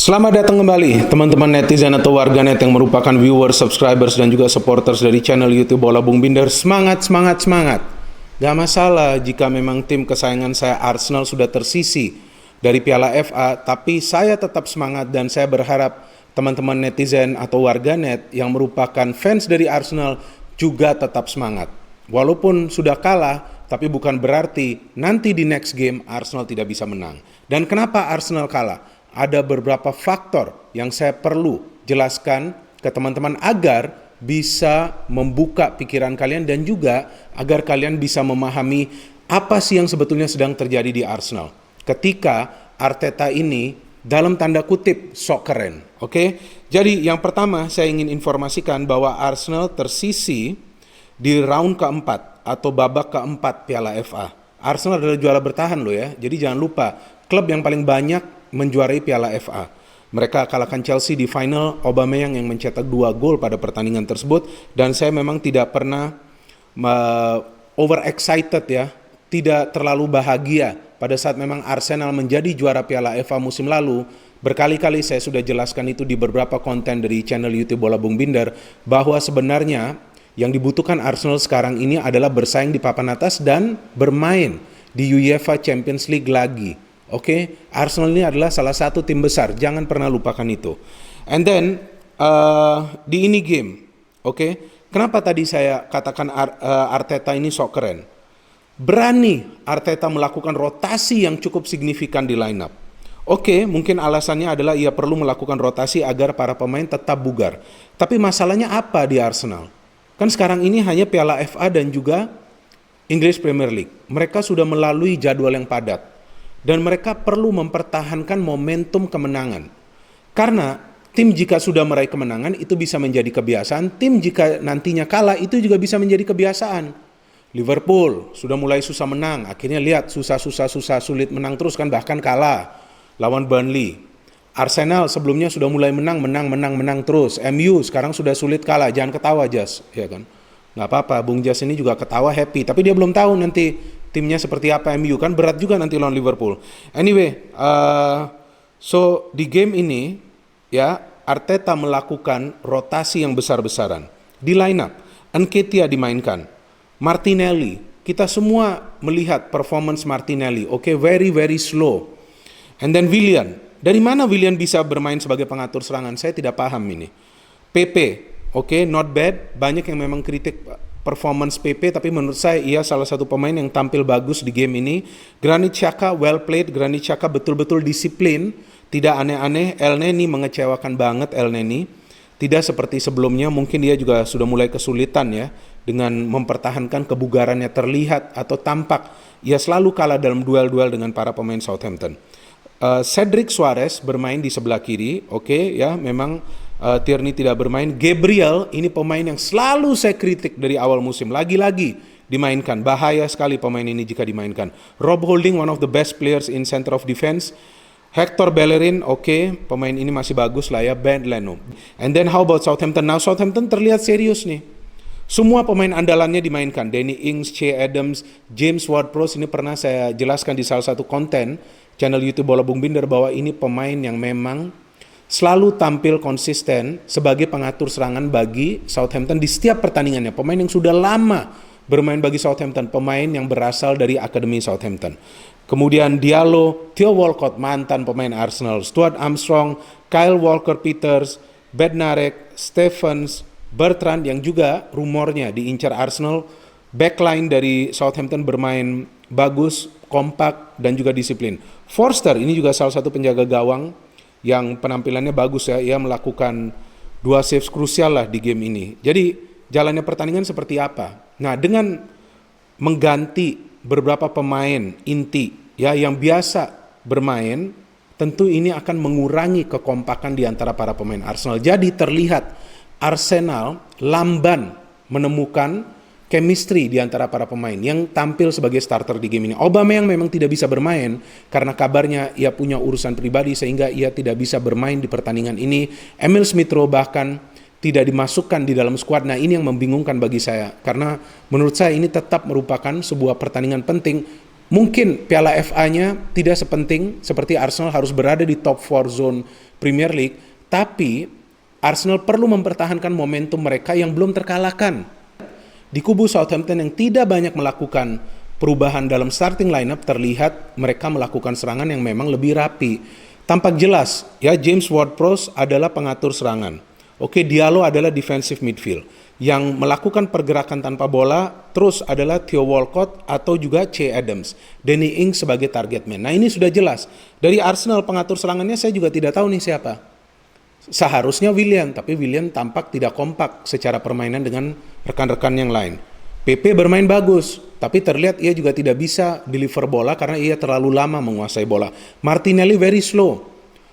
Selamat datang kembali teman-teman netizen atau warganet yang merupakan viewers, subscribers, dan juga supporters dari channel YouTube Bola Bung Binder. Semangat, semangat, semangat. Gak masalah jika memang tim kesayangan saya Arsenal sudah tersisi dari Piala FA, tapi saya tetap semangat dan saya berharap teman-teman netizen atau warganet yang merupakan fans dari Arsenal juga tetap semangat. Walaupun sudah kalah, tapi bukan berarti nanti di next game Arsenal tidak bisa menang. Dan kenapa Arsenal kalah? Ada beberapa faktor yang saya perlu jelaskan ke teman-teman agar bisa membuka pikiran kalian dan juga agar kalian bisa memahami apa sih yang sebetulnya sedang terjadi di Arsenal ketika Arteta ini dalam tanda kutip sok keren. Oke? Jadi yang pertama saya ingin informasikan bahwa Arsenal tersisi di round keempat atau babak keempat Piala FA. Arsenal adalah juara bertahan loh ya. Jadi jangan lupa, klub yang paling banyak menjuarai Piala FA. Mereka kalahkan Chelsea di final, Aubameyang yang mencetak 2 gol pada pertandingan tersebut, dan saya memang tidak pernah overexcited ya, tidak terlalu bahagia pada saat memang Arsenal menjadi juara Piala FA musim lalu. Berkali-kali saya sudah jelaskan itu di beberapa konten dari channel YouTube Bola Bung Binder, bahwa sebenarnya yang dibutuhkan Arsenal sekarang ini adalah bersaing di papan atas dan bermain di UEFA Champions League lagi. Oke, Arsenal ini adalah salah satu tim besar, jangan pernah lupakan itu. And then di ini game, oke, kenapa tadi saya katakan Arteta ini sok keren? Berani Arteta melakukan rotasi yang cukup signifikan di lineup. Oke, mungkin alasannya adalah ia perlu melakukan rotasi agar para pemain tetap bugar. Tapi masalahnya apa di Arsenal? Kan sekarang ini hanya Piala FA dan juga English Premier League. Mereka sudah melalui jadwal yang padat. Dan mereka perlu mempertahankan momentum kemenangan. Karena tim jika sudah meraih kemenangan itu bisa menjadi kebiasaan. Tim jika nantinya kalah itu juga bisa menjadi kebiasaan. Liverpool sudah mulai susah menang. Akhirnya lihat susah sulit menang terus kan, bahkan kalah lawan Burnley. Arsenal sebelumnya sudah mulai menang terus. MU sekarang sudah sulit kalah. Jangan ketawa Jas, ya kan? Nggak apa-apa, Bung Jas ini juga ketawa happy. Tapi dia belum tahu nanti timnya seperti apa. MU kan berat juga nanti lawan Liverpool. Anyway, so di game ini ya Arteta melakukan rotasi yang besar-besaran di lineup. Nketiah dimainkan, Martinelli. Kita semua melihat performance Martinelli. Oke, very slow. And then Willian. Dari mana Willian bisa bermain sebagai pengatur serangan? Saya tidak paham ini. PP, oke, not bad. Banyak yang memang kritik performance PP, tapi menurut saya ia salah satu pemain yang tampil bagus di game ini. Granit Xhaka well played, Granit Xhaka betul-betul disiplin, tidak aneh-aneh. Elneny mengecewakan banget Elneny. Tidak seperti sebelumnya, mungkin dia juga sudah mulai kesulitan ya dengan mempertahankan kebugarannya, terlihat atau tampak ia selalu kalah dalam duel-duel dengan para pemain Southampton. Cedric Suarez bermain di sebelah kiri, oke ya, memang Tierney tidak bermain. Gabriel ini pemain yang selalu saya kritik dari awal musim, lagi-lagi dimainkan. Bahaya sekali pemain ini jika dimainkan. Rob Holding one of the best players in center of defense. Hector Bellerin, oke, pemain ini masih bagus lah ya. Ben Leno. And then how about Southampton? Now Southampton terlihat serius nih. Semua pemain andalannya dimainkan. Danny Ings, Che Adams, James Ward-Prowse, ini pernah saya jelaskan di salah satu konten channel YouTube Bola Bung Binder bahwa ini pemain yang memang selalu tampil konsisten sebagai pengatur serangan bagi Southampton di setiap pertandingannya. Pemain yang sudah lama bermain bagi Southampton, pemain yang berasal dari Akademi Southampton. Kemudian Diallo, Theo Walcott, mantan pemain Arsenal, Stuart Armstrong, Kyle Walker-Peters, Bednarek, Stephens, Bertrand yang juga rumornya diincar Arsenal. Backline dari Southampton bermain bagus, kompak, dan juga disiplin. Forster ini juga salah satu penjaga gawang yang penampilannya bagus ya. Ia melakukan 2 saves krusial lah di game ini. Jadi jalannya pertandingan seperti apa? Nah, dengan mengganti beberapa pemain inti ya yang biasa bermain, tentu ini akan mengurangi kekompakan di antara para pemain Arsenal. Jadi terlihat Arsenal lamban menemukan chemistry di antara para pemain yang tampil sebagai starter di game ini. Aubameyang memang tidak bisa bermain karena kabarnya ia punya urusan pribadi sehingga ia tidak bisa bermain di pertandingan ini. Emil Smith-Rowe bahkan tidak dimasukkan di dalam skuad. Nah, ini yang membingungkan bagi saya karena menurut saya ini tetap merupakan sebuah pertandingan penting Mungkin Piala FA-nya tidak sepenting seperti Arsenal harus berada di top 4 zone Premier League, tapi Arsenal perlu mempertahankan momentum mereka yang belum terkalahkan. Di kubu Southampton yang tidak banyak melakukan perubahan dalam starting lineup, terlihat mereka melakukan serangan yang memang lebih rapi. Tampak jelas, ya, James Ward-Prowse adalah pengatur serangan. Oke, Diallo adalah defensive midfield. Yang melakukan pergerakan tanpa bola terus adalah Theo Walcott atau juga Che Adams. Danny Ings sebagai target man. Nah, ini sudah jelas. Dari Arsenal pengatur serangannya saya juga tidak tahu nih siapa. Seharusnya Willian, tapi Willian tampak tidak kompak secara permainan dengan rekan-rekan yang lain. PP bermain bagus, tapi terlihat ia juga tidak bisa deliver bola karena ia terlalu lama menguasai bola. Martinelli very slow,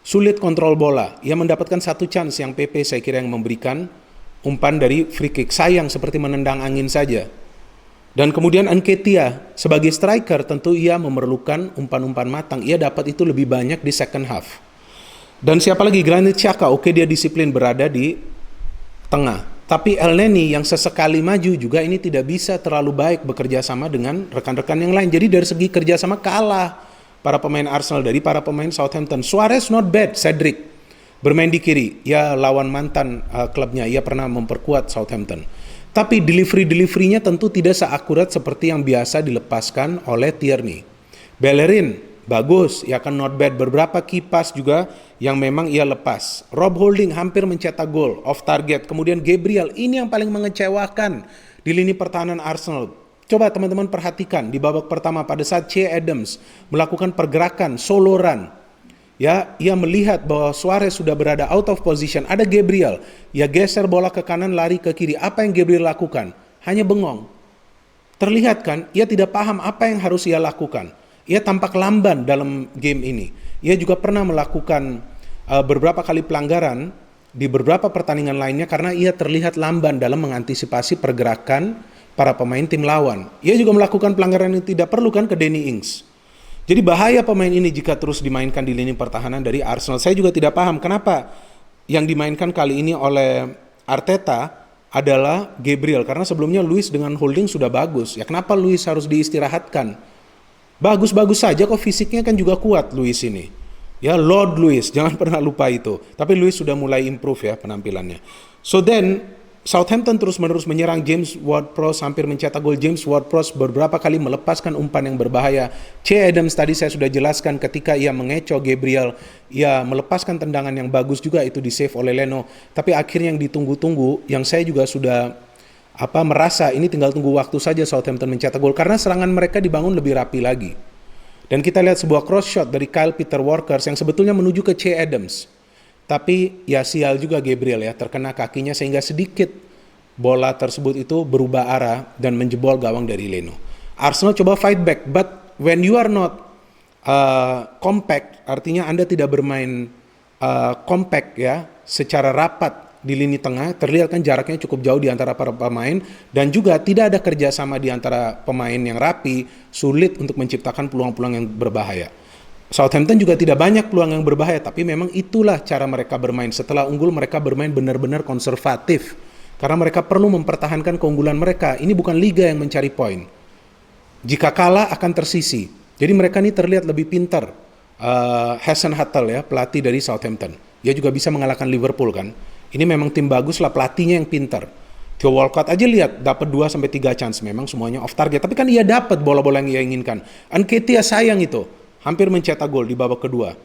sulit kontrol bola. Ia mendapatkan satu chance yang PP saya kira yang memberikan umpan dari free kick, sayang seperti menendang angin saja. Dan kemudian Nketiah sebagai striker tentu ia memerlukan umpan-umpan matang. Ia dapat itu lebih banyak di second half. Dan siapa lagi? Granit Xhaka, oke dia disiplin berada di tengah. Tapi Elneny yang sesekali maju juga ini tidak bisa terlalu baik bekerja sama dengan rekan-rekan yang lain. Jadi dari segi kerjasama kalah para pemain Arsenal dari para pemain Southampton. Suarez not bad, Cedric bermain di kiri, ya lawan mantan klubnya, ia pernah memperkuat Southampton. Tapi delivery-nya tentu tidak seakurat seperti yang biasa dilepaskan oleh Tierney. Bellerin, bagus, ya kan not bad. Beberapa key pass juga yang memang ia lepas. Rob Holding hampir mencetak gol, off target. Kemudian Gabriel, ini yang paling mengecewakan di lini pertahanan Arsenal. Coba teman-teman perhatikan, di babak pertama pada saat Che Adams melakukan pergerakan solo run, ya, ia melihat bahwa Suarez sudah berada out of position. Ada Gabriel, ia geser bola ke kanan, lari ke kiri. Apa yang Gabriel lakukan? Hanya bengong. Terlihat kan, ia tidak paham apa yang harus ia lakukan. Ia tampak lamban dalam game ini. Ia juga pernah melakukan beberapa kali pelanggaran di beberapa pertandingan lainnya karena ia terlihat lamban dalam mengantisipasi pergerakan para pemain tim lawan. Ia juga melakukan pelanggaran yang tidak perlu kan ke Danny Ings. Jadi bahaya pemain ini jika terus dimainkan di lini pertahanan dari Arsenal. Saya juga tidak paham kenapa yang dimainkan kali ini oleh Arteta adalah Gabriel. Karena sebelumnya Luis dengan Holding sudah bagus. Ya kenapa Luis harus diistirahatkan? Bagus-bagus saja kok, fisiknya kan juga kuat Luis ini. Ya Lord Luis, jangan pernah lupa itu. Tapi Luis sudah mulai improve ya penampilannya. So then Southampton terus-menerus menyerang. James Ward-Prowse hampir mencetak gol. James Ward-Prowse beberapa kali melepaskan umpan yang berbahaya. Che Adams tadi saya sudah jelaskan ketika ia mengecoh Gabriel, ia melepaskan tendangan yang bagus juga, itu di save oleh Leno. Tapi akhirnya yang ditunggu-tunggu, yang saya juga sudah merasa ini tinggal tunggu waktu saja Southampton mencetak gol karena serangan mereka dibangun lebih rapi lagi. Dan kita lihat sebuah cross shot dari Kyle Peter Walker yang sebetulnya menuju ke Che Adams. Tapi ya sial juga Gabriel ya, terkena kakinya sehingga sedikit bola tersebut itu berubah arah dan menjebol gawang dari Leno. Arsenal coba fight back, but when you are not compact, artinya Anda tidak bermain compact ya, secara rapat di lini tengah, terlihat kan jaraknya cukup jauh di antara para pemain dan juga tidak ada kerjasama di antara pemain yang rapi, sulit untuk menciptakan peluang-peluang yang berbahaya. Southampton juga tidak banyak peluang yang berbahaya, tapi memang itulah cara mereka bermain. Setelah unggul mereka bermain benar-benar konservatif karena mereka perlu mempertahankan keunggulan mereka. Ini bukan liga yang mencari poin. Jika kalah akan tersisi. Jadi mereka ini terlihat lebih pintar. Hasenhuttl ya, pelatih dari Southampton. Dia juga bisa mengalahkan Liverpool kan. Ini memang tim bagus lah, pelatihnya yang pintar. Theo Walcott aja lihat dapat 2-3 chance, memang semuanya off target, tapi kan ia dapat bola-bola yang ia inginkan. Nketiah sayang itu. Hampir mencetak gol di babak kedua.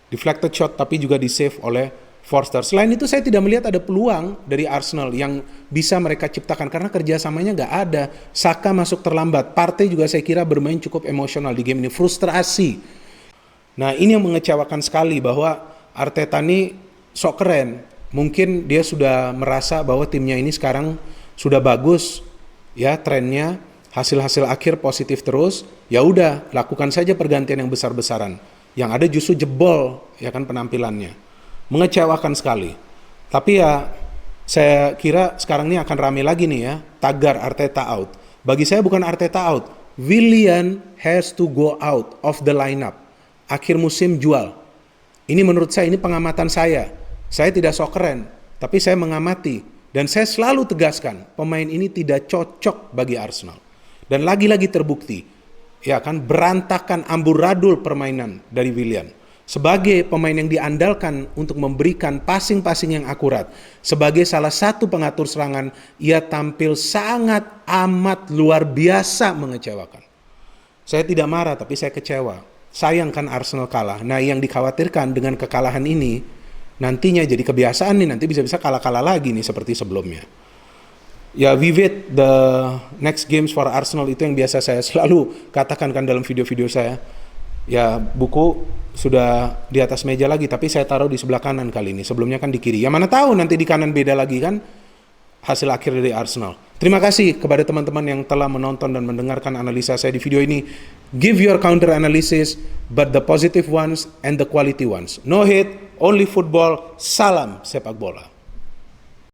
Deflected shot tapi juga di save oleh Forster. Selain itu saya tidak melihat ada peluang dari Arsenal yang bisa mereka ciptakan karena kerjasamanya nggak ada. Saka masuk terlambat. Partey juga saya kira bermain cukup emosional di game ini. Frustrasi. Nah ini yang mengecewakan sekali bahwa Arteta ini sok keren. Mungkin dia sudah merasa bahwa timnya ini sekarang sudah bagus ya trennya. Hasil-hasil akhir positif terus, ya udah lakukan saja pergantian yang besar-besaran. Yang ada justru jebol ya kan penampilannya. Mengecewakan sekali. Tapi ya saya kira sekarang ini akan rame lagi nih ya, tagar Arteta out. Bagi saya bukan Arteta out, Willian has to go out of the lineup. Akhir musim jual. Ini menurut saya, ini pengamatan saya. Saya tidak sok keren, tapi saya mengamati dan saya selalu tegaskan pemain ini tidak cocok bagi Arsenal. Dan lagi-lagi terbukti, Ya kan, berantakan amburadul permainan dari Willian. Sebagai pemain yang diandalkan untuk memberikan passing-passing yang akurat, sebagai salah satu pengatur serangan, ia tampil sangat amat luar biasa mengecewakan. Saya tidak marah, tapi saya kecewa. Sayang kan Arsenal kalah. Nah, yang dikhawatirkan dengan kekalahan ini, nantinya jadi kebiasaan nih, nanti bisa-bisa kalah-kalah lagi nih seperti sebelumnya. Ya, we wait the next games for Arsenal, itu yang biasa saya selalu katakan kan dalam video-video saya. Ya, buku sudah di atas meja lagi, tapi saya taruh di sebelah kanan kali ini. Sebelumnya kan di kiri. Ya mana tahu nanti di kanan beda lagi kan hasil akhir dari Arsenal. Terima kasih kepada teman-teman yang telah menonton dan mendengarkan analisa saya di video ini. Give your counter analysis, but the positive ones and the quality ones. No hate, only football. Salam sepak bola.